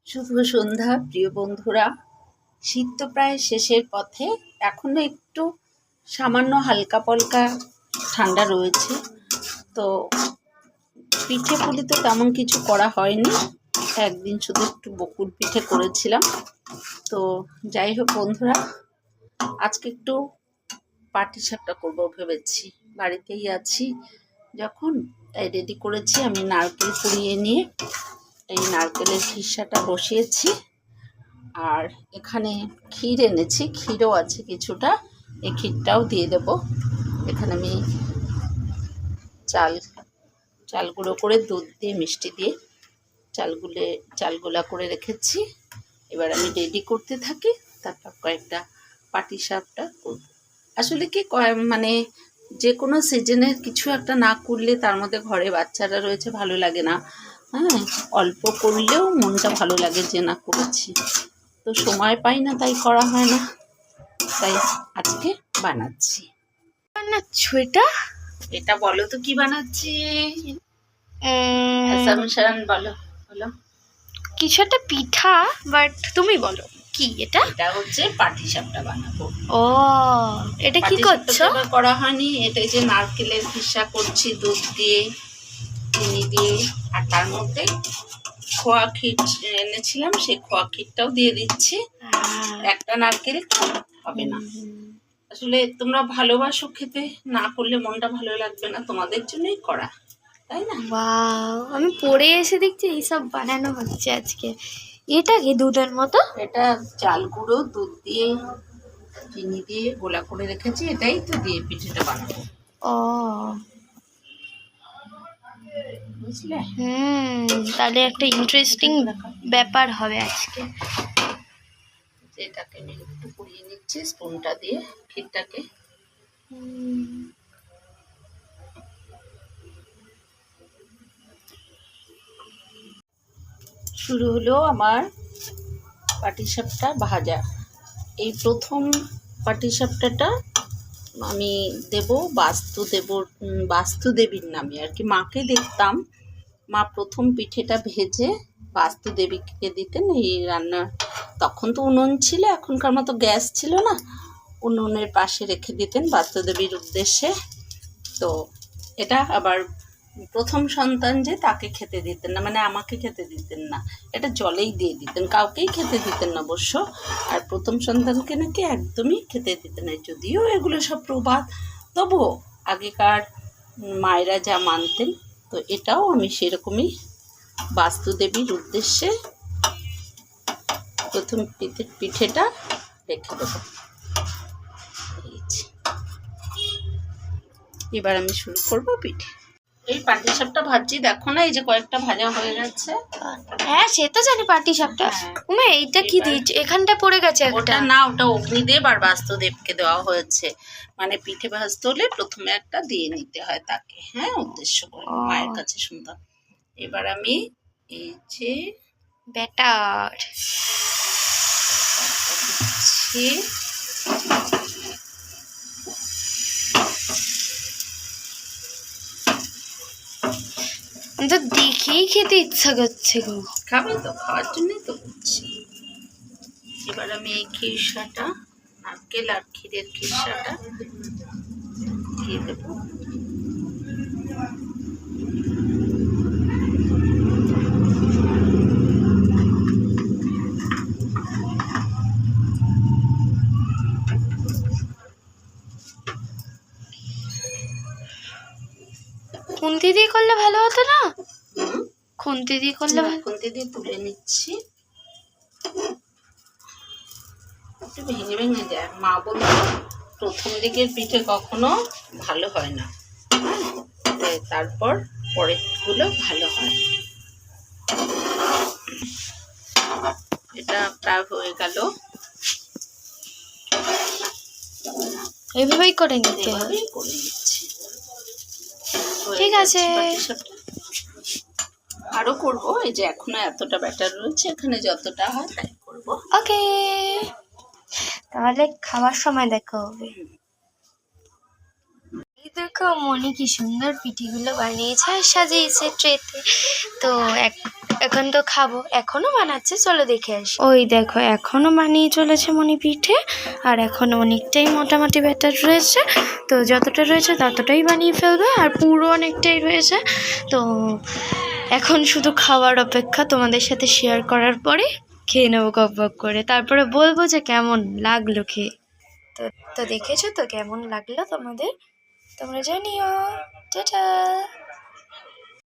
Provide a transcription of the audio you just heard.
শুভ সন্ধ্যা প্রিয় বন্ধুরা। শীত তো প্রায় শেষের পথে, এখনো একটু সামান্য হালকা পলকা ঠান্ডা রয়েছে। তো পিঠে পুলি তো তেমন কিছু করা হয়নি, একদিন শুধু একটু বকুল পিঠে করেছিলাম। তো যাই হোক বন্ধুরা, আজকে একটু পাটিসাপটা করবো ভেবেছি। বাড়িতেই আছি যখন, তাই রেডি করেছি। আমি নারকেল কুড়িয়ে নিয়ে এই নারকেলের খিসাটা বসিয়েছি, আর এখানে ক্ষীর এনেছি, ক্ষীরও আছে কিছুটা, এই ক্ষীরটাও দিয়ে দেব। এখানে আমি চাল গুঁড়ো করে দুধ দিয়ে মিষ্টি দিয়ে চালগুলা করে রেখেছি। এবার আমি রেডি করতে থাকি, তারপর কয়েকটা পাটিসাপটা করব। আসলে কি মানে যে কোনো সিজনের কিছু একটা না করলে, তার মধ্যে ঘরে বাচ্চারা রয়েছে, ভালো লাগে না। হ্যাঁ, অল্প করলেও মনটা ভালো লাগে যে না করেছি। তো সময় পাই না, তাই করা হয় না, তাই আজকে বানাচ্ছি। এটা বলো তো কি বানাচ্ছি? বলো বলো। কিছু একটা পিঠা, বাট তুমি বলো কি এটা? এটা হচ্ছে পাটিসাপটা বানাবো। ও, এটা কি করছো? করা হয়নি, এটা যে নারকেলের খিসা করছি দুধ দিয়ে, চিনি দিয়ে, আর তার মধ্যে খোয়া ক্ষীর এনেছিলাম, সেই খোয়া ক্ষীরটাও দিয়ে দিচ্ছি। একটা নারকেল হবে না। আসলে তোমরা ভালোবাসো খেতে, না করলে মনটা ভালো লাগবে না, তোমাদের জন্যই করা, তাই না? ওয়াও, আমি পড়ে এসে দেখছি এইসব বানানো হচ্ছে আজকে। এটা কি দুধের মতো? এটা চাল গুঁড়ো দুধ দিয়ে চিনি দিয়ে গোলা করে রেখেছি, এটাই তো দিয়ে পিঠেটা বানাবো। ও বুঝলে? তাহলে একটা ইন্টারেস্টিং ব্যাপার হবে আজকে। এটাকে আমি একটু পুড়িয়ে নিচ্ছি স্পুনটা দিয়ে ক্ষীরটাকে। শুরু হলো আমার পাটিসাপটা ভাজা। এই প্রথম পাটিসাপটাটা আমি দেব বাস্তুদেবীর নামে আর কি। মাকে দেখতাম, মা প্রথম পিঠেটা ভেজে বাস্তুদেবীকে দিতেন এই রান্না। তখন তো উনুন ছিল, এখনকার মতো গ্যাস ছিল না, উনুনের পাশে রেখে দিতেন বাস্তুদেবীর উদ্দেশ্যে। তো এটা আবার প্রথম সন্তান যে, তাকে খেতে দিতেন না, মানে আমাকে খেতে দিতেন না, এটা জলেই দিয়ে দিতেন, কাউকেই খেতে দিতেন না অবশ্য। আর প্রথম সন্তানকে নাকি একদমই খেতে দিতেন না, যদিও এগুলো সব প্রবাদ, তবুও আগেকার মায়েরা যা মানতেন, তো এটাও আমি সেরকমই বাস্তুদেবীর উদ্দেশ্যে প্রথম পিঠেটা রেখে দেবো। এবার আমি শুরু করব পিঠে। এই পাটিসাপটা ভাজছি, দেখো না, এই যে কয়েকটা ভাজা হয়ে গেছে। হ্যাঁ, সে তো জানি পাটিসাপটা। উমা, এইটা কি দিচ্ছ? এখানটা পড়ে গেছে একটা। ওটা না, ওটা অগ্নিদেব আর বাস্তুদেবকে দেওয়া হয়েছে। মানে পিঠে ভাজতে হলে প্রথমে একটা দিয়ে নিতে হয় তাকে, হ্যাঁ, উদ্দেশ্য করে মায়ের কাছে শুনতাম। এবার আমি এই যে ব্যাটার দিচ্ছি, তো দেখেই খেতে ইচ্ছা করছে গো। খাবে তো, খাওয়ার জন্যই তো করছি। এবার আমি এই খিরসাটা, নারকেল আর ক্ষীরের খিরসাটা দিয়ে দেবো। খুন্তি দিয়ে করলে ভালো হতো না? খুন্তি দিয়ে করলে খুন্তি দিয়ে তুলে নিচ্ছি, একটু ভেঙে ভেঙে যায়। মা বলতো প্রথম দিকের পিঠে কখনো ভালো হয় না, তারপর পরের গুলো ভালো হয়। এটা প্রায় হয়ে গেল, এইভাবেই করে নিতে হবে। করে নিচ্ছি। ঠিক আছে, আরো করবো, এই যে এখনো এতটা ব্যাটার রয়েছে, এখানে যতটা হয় তাই করবো। ওকে, তাহলে খাওয়ার সময় দেখা হবে। এই দেখো মনি কি সুন্দর পিঠেগুলো বানিয়েছে আর সাজিয়েছে ট্রেতে। তো এখন তো খাবো, এখনো বানাচ্ছে, চলো দেখে আসি। ওই দেখো এখনো বানিয়ে চলেছে মনি পিঠে, আর এখনো অনেকটাই মোটামুটি ব্যাটার রয়েছে। তো যতটা রয়েছে ততটাই বানিয়ে ফেলবে, আর পুরো অনেকটাই রয়েছে। তো এখন শুধু খাওয়ার অপেক্ষা, তোমাদের সাথে শেয়ার করার পরে খেয়ে নেবো গপ গপ করে, তারপরে বলবো যে কেমন লাগলো খেয়ে। তো তো দেখেছো তো কেমন লাগলো তোমাদের, তোমরা জানিও। টাটা।